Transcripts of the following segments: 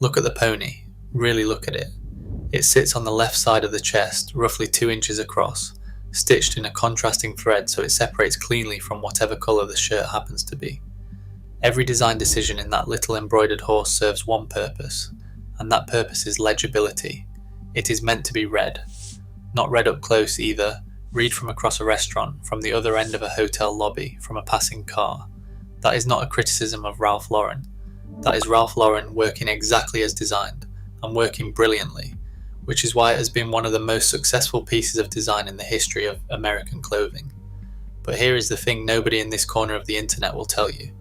Look at the pony, really look at it. It sits on the left side of the chest, roughly 2 inches across, stitched in a contrasting thread so it separates cleanly from whatever colour the shirt happens to be. Every design decision in that little embroidered horse serves one purpose, and that purpose is legibility. It is meant to be read. Not read up close either, read from across a restaurant, from the other end of a hotel lobby, from a passing car. That is not a criticism of Ralph Lauren. That is Ralph Lauren working exactly as designed, and working brilliantly, which is why it has been one of the most successful pieces of design in the history of American clothing. But here is the thing nobody in this corner of the internet will tell you.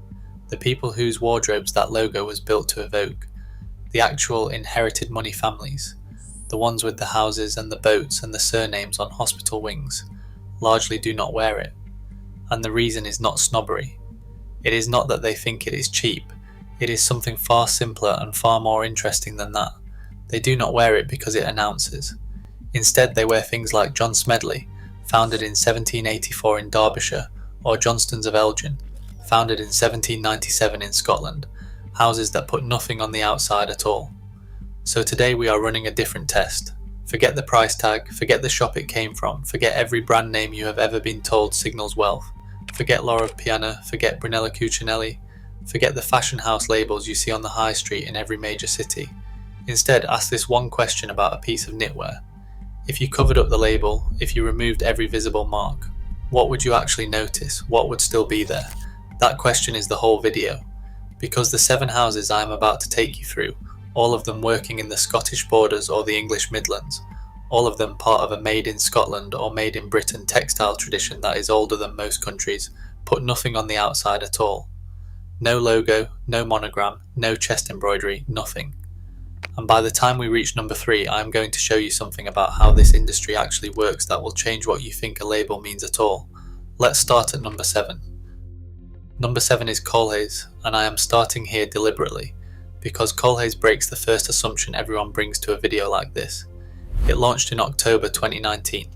The people whose wardrobes that logo was built to evoke, the actual inherited money families, the ones with the houses and the boats and the surnames on hospital wings, largely do not wear it. And the reason is not snobbery. It is not that they think it is cheap. It is something far simpler and far more interesting than that. They do not wear it because it announces. Instead, they wear things like John Smedley, founded in 1784 in Derbyshire, or Johnstons of Elgin, founded in 1797 in Scotland, houses that put nothing on the outside at all. So today we are running a different test. Forget the price tag, forget the shop it came from, forget every brand name you have ever been told signals wealth. Forget Loro Piana, forget Brunello Cucinelli, forget the fashion house labels you see on the high street in every major city. Instead, ask this one question about a piece of knitwear. If you covered up the label, if you removed every visible mark, what would you actually notice? What would still be there? That question is the whole video. Because the 7 houses I am about to take you through, all of them working in the Scottish borders or the English Midlands, all of them part of a made in Scotland or made in Britain textile tradition that is older than most countries, put nothing on the outside at all. No logo, no monogram, no chest embroidery, nothing. And by the time we reach number 3, I am going to show you something about how this industry actually works that will change what you think a label means at all. Let's start at number 7. Number 7 is Colhay's, and I am starting here deliberately, because Colhay's breaks the first assumption everyone brings to a video like this. It launched in October 2019.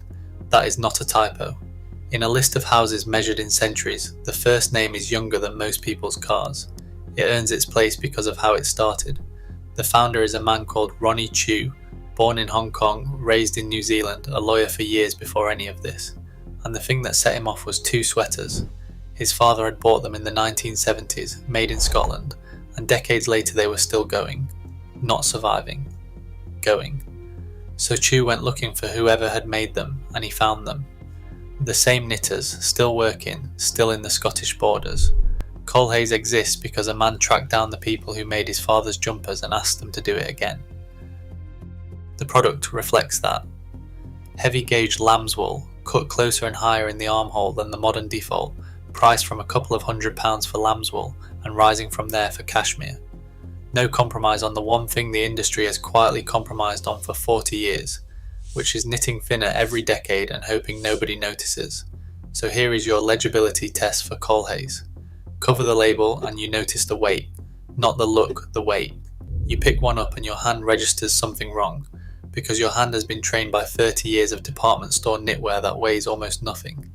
That is not a typo. In a list of houses measured in centuries, the first name is younger than most people's cars. It earns its place because of how it started. The founder is a man called Ronnie Chu, born in Hong Kong, raised in New Zealand, a lawyer for years before any of this. And the thing that set him off was 2 sweaters. His father had bought them in the 1970s, made in Scotland, and decades later they were still going. Not surviving. Going. So Chu went looking for whoever had made them, and he found them. The same knitters, still working, still in the Scottish borders. Colhay's exists because a man tracked down the people who made his father's jumpers and asked them to do it again. The product reflects that. Heavy gauge lambswool, cut closer and higher in the armhole than the modern default, priced from a couple of £100 for lambswool and rising from there for cashmere. No compromise on the one thing the industry has quietly compromised on for 40 years, which is knitting thinner every decade and hoping nobody notices. So here is your legibility test for Colhay's. Cover the label and you notice the weight, not the look, the weight. You pick one up and your hand registers something wrong, because your hand has been trained by 30 years of department store knitwear that weighs almost nothing.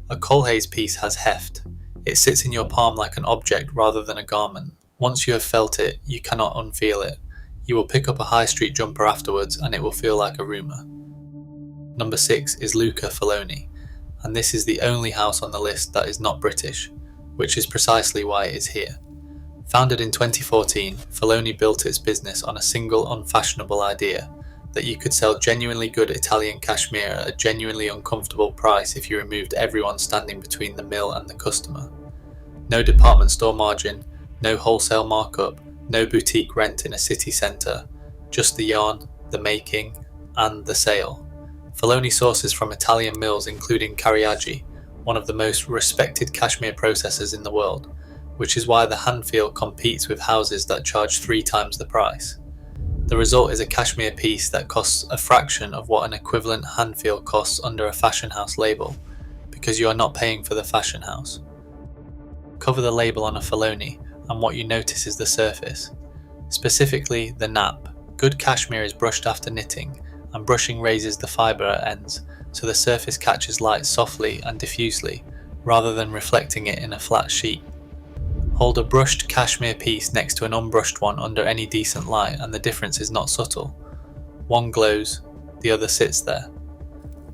A Colhay's piece has heft. It sits in your palm like an object rather than a garment. Once you have felt it, you cannot unfeel it. You will pick up a high street jumper afterwards and it will feel like a rumour. Number 6 is Luca Faloni, and this is the only house on the list that is not British, which is precisely why it is here. Founded in 2014, Faloni built its business on a single unfashionable idea, that you could sell genuinely good Italian cashmere at a genuinely uncomfortable price if you removed everyone standing between the mill and the customer. No department store margin, no wholesale markup, no boutique rent in a city centre, just the yarn, the making, and the sale. Faloni sources from Italian mills including Cariaggi, one of the most respected cashmere processors in the world, which is why the hand feel competes with houses that charge 3 times the price. The result is a cashmere piece that costs a fraction of what an equivalent hand feel costs under a fashion house label, because you are not paying for the fashion house. Cover the label on a Faloni, and what you notice is the surface. Specifically, the nap. Good cashmere is brushed after knitting, and brushing raises the fibre at ends, so the surface catches light softly and diffusely, rather than reflecting it in a flat sheet. Hold a brushed cashmere piece next to an unbrushed one under any decent light and the difference is not subtle. One glows, the other sits there.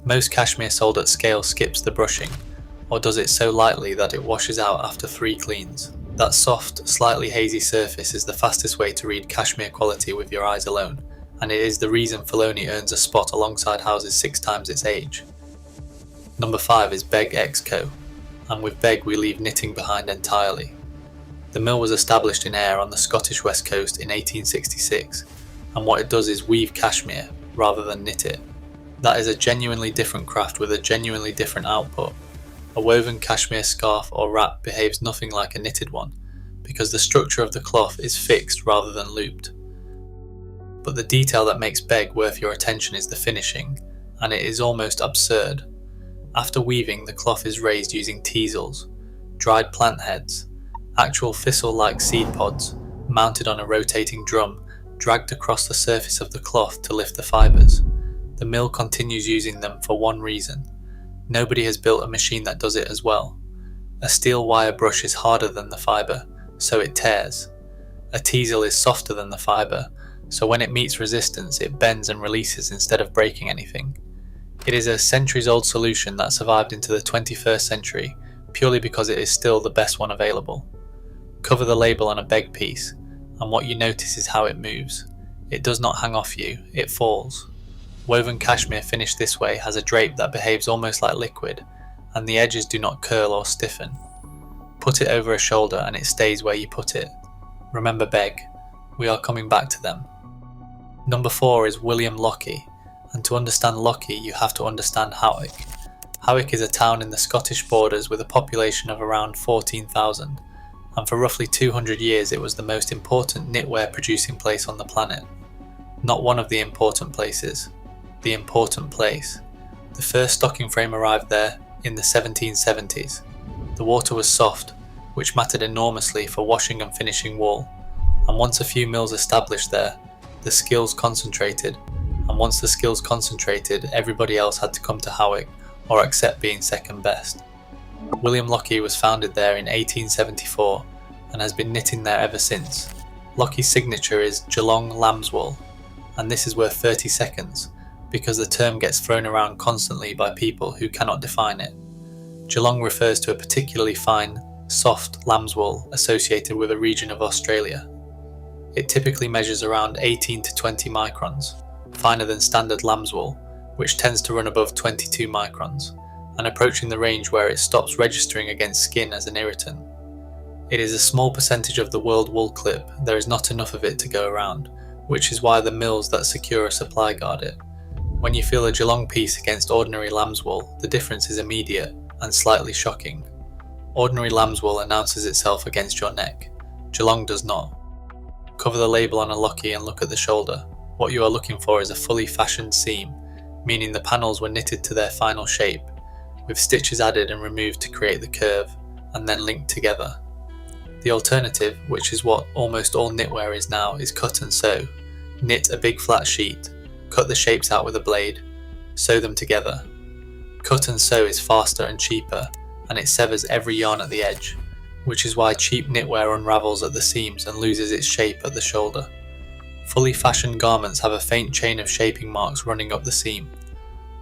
Most cashmere sold at scale skips the brushing, or does it so lightly that it washes out after 3 cleans. That soft, slightly hazy surface is the fastest way to read cashmere quality with your eyes alone, and it is the reason Faloni earns a spot alongside houses 6 times its age. Number 5 is Begg X Co, and with Begg we leave knitting behind entirely. The mill was established in Ayr on the Scottish west coast in 1866, and what it does is weave cashmere rather than knit it. That is a genuinely different craft with a genuinely different output. A woven cashmere scarf or wrap behaves nothing like a knitted one, because the structure of the cloth is fixed rather than looped. But the detail that makes Begg worth your attention is the finishing, and it is almost absurd. After weaving, the cloth is raised using teasels, dried plant heads, actual thistle-like seed pods, mounted on a rotating drum, dragged across the surface of the cloth to lift the fibres. The mill continues using them for one reason. Nobody has built a machine that does it as well. A steel wire brush is harder than the fibre, so it tears. A teasel is softer than the fibre, so when it meets resistance it bends and releases instead of breaking anything. It is a centuries-old solution that survived into the 21st century purely because it is still the best one available. Cover the label on a Begg piece, and what you notice is how it moves. It does not hang off you, it falls. Woven cashmere finished this way has a drape that behaves almost like liquid, and the edges do not curl or stiffen. Put it over a shoulder and it stays where you put it. Remember Begg, we are coming back to them. Number 4 is William Lockie, and to understand Lockie you have to understand Hawick. Hawick is a town in the Scottish borders with a population of around 14,000, and for roughly 200 years it was the most important knitwear producing place on the planet. Not one of the important places. The important place. The first stocking frame arrived there in the 1770s. The water was soft, which mattered enormously for washing and finishing wool, and once a few mills established there, the skills concentrated, and once the skills concentrated, everybody else had to come to Hawick or accept being second best. William Lockie was founded there in 1874 and has been knitting there ever since. Lockie's signature is Geelong lambswool, and this is worth 30 seconds, because the term gets thrown around constantly by people who cannot define it. Geelong refers to a particularly fine, soft lambswool associated with a region of Australia. It typically measures around 18 to 20 microns, finer than standard lambswool, which tends to run above 22 microns, and approaching the range where it stops registering against skin as an irritant. It is a small percentage of the world wool clip, there is not enough of it to go around, which is why the mills that secure a supply guard it. When you feel a Geelong piece against ordinary lambswool, the difference is immediate and slightly shocking. Ordinary lambswool announces itself against your neck. Geelong does not. Cover the label on a Lockie and look at the shoulder. What you are looking for is a fully fashioned seam, meaning the panels were knitted to their final shape, with stitches added and removed to create the curve, and then linked together. The alternative, which is what almost all knitwear is now, is cut and sew. Knit a big flat sheet, cut the shapes out with a blade, sew them together. Cut and sew is faster and cheaper, and it severs every yarn at the edge, which is why cheap knitwear unravels at the seams and loses its shape at the shoulder. Fully fashioned garments have a faint chain of shaping marks running up the seam.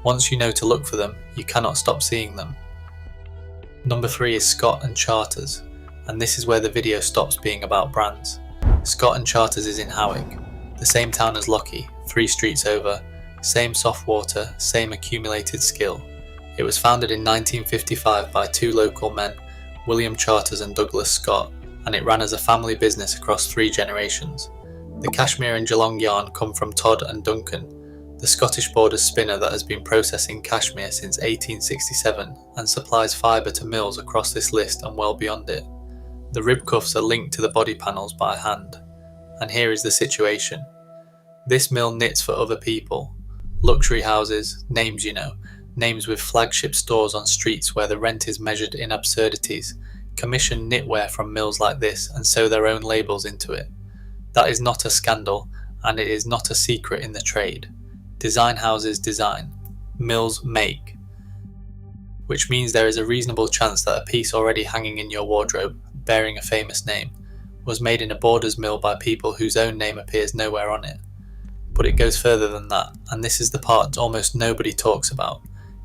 Once you know to look for them, you cannot stop seeing them. Number 3 is Scott and Charters, and this is where the video stops being about brands. Scott and Charters is in Hawick, the same town as Lockie, 3 streets over, same soft water, same accumulated skill. It was founded in 1955 by 2 local men, William Charters and Douglas Scott, and it ran as a family business across 3 generations. The cashmere and Geelong yarn come from Todd and Duncan, the Scottish borders spinner that has been processing cashmere since 1867 and supplies fibre to mills across this list and well beyond it. The rib cuffs are linked to the body panels by hand. And here is the situation. This mill knits for other people. Luxury houses, names you know, names with flagship stores on streets where the rent is measured in absurdities, commission knitwear from mills like this and sew their own labels into it. That is not a scandal, and it is not a secret in the trade. Design houses design, mills make. Which means there is a reasonable chance that a piece already hanging in your wardrobe bearing a famous name, was made in a boarder's mill by people whose own name appears nowhere on it. But it goes further than that, and this is the part almost nobody talks about.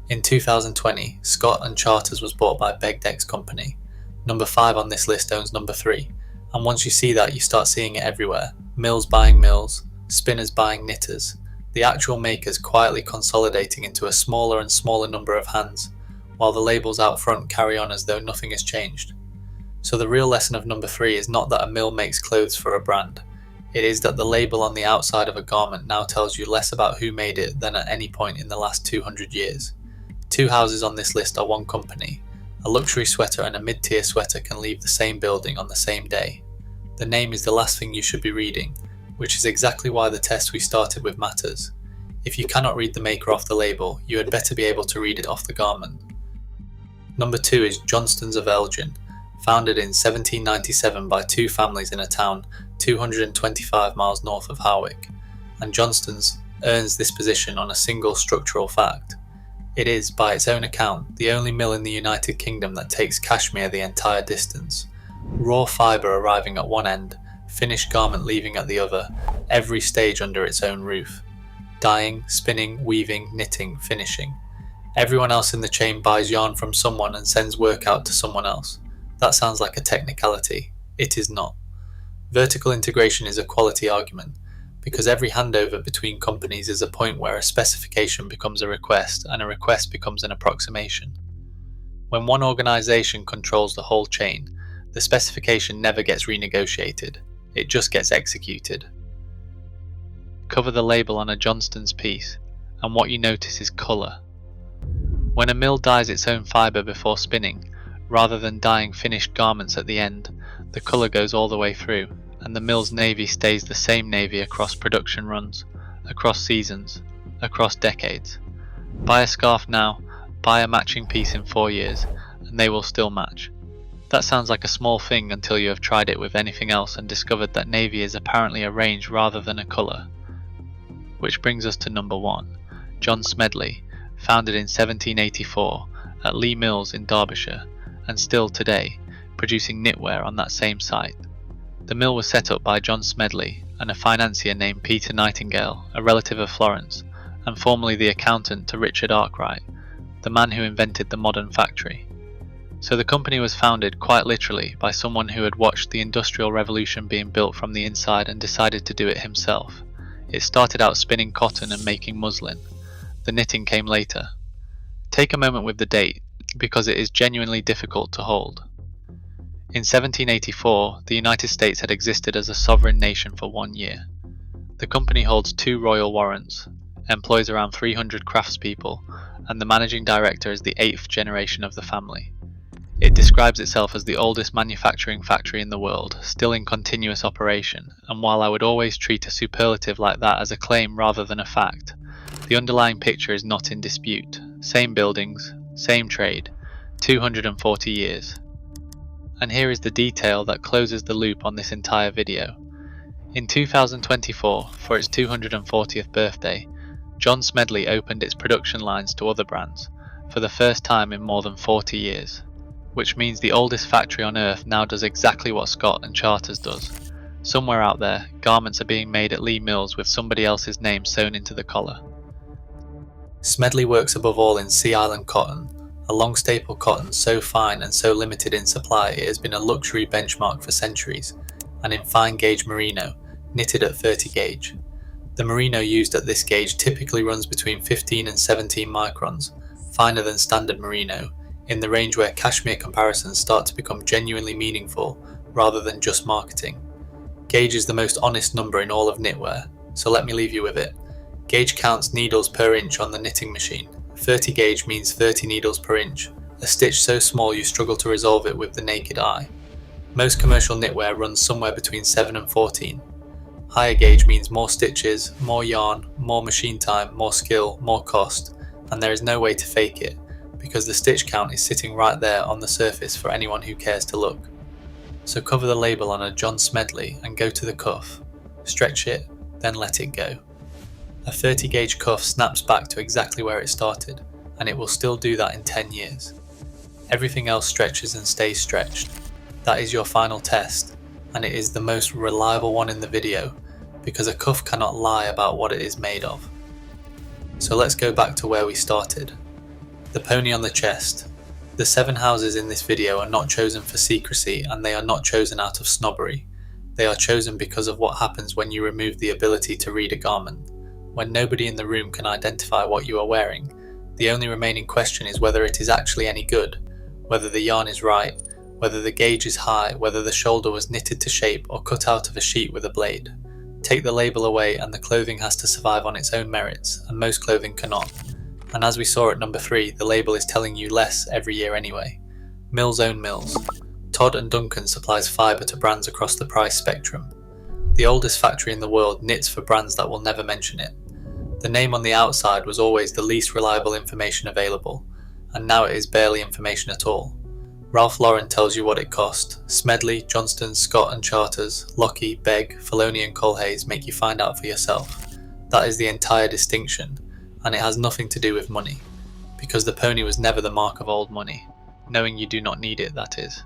In 2020, Scott & Charters was bought by Begg company. Number 5 on this list owns number 3, and once you see that, you start seeing it everywhere. Mills buying mills, spinners buying knitters, the actual makers quietly consolidating into a smaller and smaller number of hands, while the labels out front carry on as though nothing has changed. So the real lesson of number 3 is not that a mill makes clothes for a brand. It is that the label on the outside of a garment now tells you less about who made it than at any point in the last 200 years. 2 houses on this list are one company. A luxury sweater and a mid-tier sweater can leave the same building on the same day. The name is the last thing you should be reading, which is exactly why the test we started with matters. If you cannot read the maker off the label, you had better be able to read it off the garment. Number 2 is Johnstons of Elgin, founded in 1797 by 2 families in a town 225 miles north of Hawick, and Johnstons earns this position on a single structural fact. It is, by its own account, the only mill in the United Kingdom that takes cashmere the entire distance. Raw fibre arriving at one end, finished garment leaving at the other, every stage under its own roof. Dyeing, spinning, weaving, knitting, finishing. Everyone else in the chain buys yarn from someone and sends work out to someone else. That sounds like a technicality. It is not. Vertical integration is a quality argument, because every handover between companies is a point where a specification becomes a request and a request becomes an approximation. When one organisation controls the whole chain, the specification never gets renegotiated, it just gets executed. Cover the label on a Johnstons piece, and what you notice is colour. When a mill dyes its own fibre before spinning, rather than dyeing finished garments at the end, the colour goes all the way through, and the mill's navy stays the same navy across production runs, across seasons, across decades. Buy a scarf now, buy a matching piece in 4 years, and they will still match. That sounds like a small thing until you have tried it with anything else and discovered that navy is apparently a range rather than a colour. Which brings us to number 1, John Smedley, founded in 1784 at Lee Mills in Derbyshire, and still today, producing knitwear on that same site. The mill was set up by John Smedley and a financier named Peter Nightingale, a relative of Florence, and formerly the accountant to Richard Arkwright, the man who invented the modern factory. So the company was founded quite literally by someone who had watched the Industrial Revolution being built from the inside and decided to do it himself. It started out spinning cotton and making muslin. The knitting came later. Take a moment with the date, because it is genuinely difficult to hold. In 1784, the United States had existed as a sovereign nation for 1 year. The company holds 2 royal warrants, employs around 300 craftspeople, and the managing director is the 8th generation of the family. It describes itself as the oldest manufacturing factory in the world, still in continuous operation, and while I would always treat a superlative like that as a claim rather than a fact, the underlying picture is not in dispute. Same buildings, same trade, 240 years. And here is the detail that closes the loop on this entire video. In 2024, for its 240th birthday, John Smedley opened its production lines to other brands, for the first time in more than 40 years. Which means the oldest factory on earth now does exactly what Scott & Charters does. Somewhere out there, garments are being made at Lee Mills with somebody else's name sewn into the collar. Smedley works above all in Sea Island cotton, a long staple cotton so fine and so limited in supply it has been a luxury benchmark for centuries, and in fine gauge merino, knitted at 30 gauge. The merino used at this gauge typically runs between 15 and 17 microns, finer than standard merino, in the range where cashmere comparisons start to become genuinely meaningful rather than just marketing. Gauge is the most honest number in all of knitwear, so let me leave you with it. Gauge counts needles per inch on the knitting machine. 30 gauge means 30 needles per inch, a stitch so small you struggle to resolve it with the naked eye. Most commercial knitwear runs somewhere between 7 and 14. Higher gauge means more stitches, more yarn, more machine time, more skill, more cost, and there is no way to fake it, because the stitch count is sitting right there on the surface for anyone who cares to look. So cover the label on a John Smedley and go to the cuff. Stretch it, then let it go. A 30 gauge cuff snaps back to exactly where it started, and it will still do that in 10 years. Everything else stretches and stays stretched. That is your final test, and it is the most reliable one in the video because a cuff cannot lie about what it is made of. So let's go back to where we started. The pony on the chest. The 7 houses in this video are not chosen for secrecy, and they are not chosen out of snobbery. They are chosen because of what happens when you remove the ability to read a garment. When nobody in the room can identify what you are wearing, the only remaining question is whether it is actually any good, whether the yarn is right, whether the gauge is high, whether the shoulder was knitted to shape or cut out of a sheet with a blade. Take the label away and the clothing has to survive on its own merits, and most clothing cannot. And as we saw at number 3, the label is telling you less every year anyway. Mills own mills. Todd and Duncan supplies fibre to brands across the price spectrum. The oldest factory in the world knits for brands that will never mention it. The name on the outside was always the least reliable information available, and now it is barely information at all. Ralph Lauren tells you what it cost. Smedley, Johnstons, Scott and Charters, Lockie, Begg, Faloni and Colhay make you find out for yourself. That is the entire distinction, and it has nothing to do with money, because the pony was never the mark of old money, knowing you do not need it, that is.